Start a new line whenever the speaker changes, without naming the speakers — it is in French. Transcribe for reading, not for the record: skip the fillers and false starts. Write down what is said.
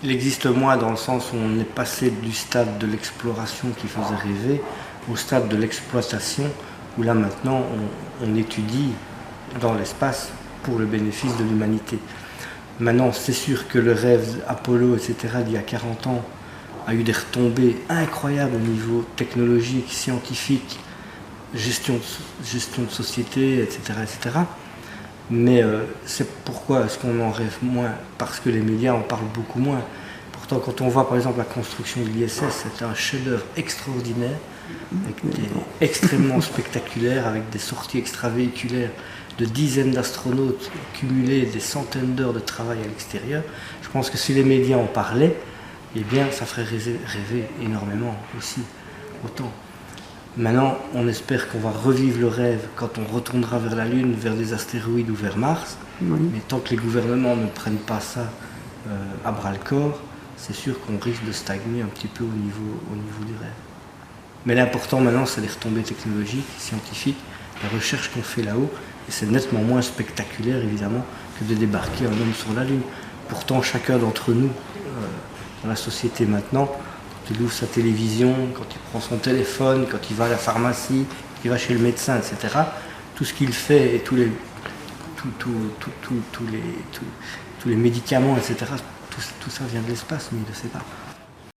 Il existe moins dans le sens où on est passé du stade de l'exploration qui faisait rêver au stade de l'exploitation, où là maintenant on étudie dans l'espace pour le bénéfice de l'humanité. Maintenant, c'est sûr que le rêve Apollo, etc., d'il y a 40 ans, a eu des retombées incroyables au niveau technologique, scientifique, gestion de société, etc., etc. Mais c'est pourquoi est-ce qu'on en rêve moins? Parce que les médias en parlent beaucoup moins. Pourtant, quand on voit par exemple la construction de l'ISS, c'est un chef-d'œuvre extraordinaire, extrêmement spectaculaire, avec des sorties extravéhiculaires de dizaines d'astronautes cumulés, des centaines d'heures de travail à l'extérieur. Je pense que si les médias en parlaient, eh bien, ça ferait rêver énormément aussi, autant. Maintenant, on espère qu'on va revivre le rêve quand on retournera vers la Lune, vers des astéroïdes ou vers Mars. Oui. Mais tant que les gouvernements ne prennent pas ça à bras-le-corps, c'est sûr qu'on risque de stagner un petit peu au niveau du rêve. Mais l'important maintenant, c'est les retombées technologiques, scientifiques, la recherche qu'on fait là-haut. Et c'est nettement moins spectaculaire, évidemment, que de débarquer un homme sur la Lune. Pourtant, chacun d'entre nous, dans la société maintenant, quand il ouvre sa télévision, quand il prend son téléphone, quand il va à la pharmacie, quand il va chez le médecin, etc., tout ce qu'il fait et tous les médicaments, etc., tout ça vient de l'espace, mais il ne le sait pas.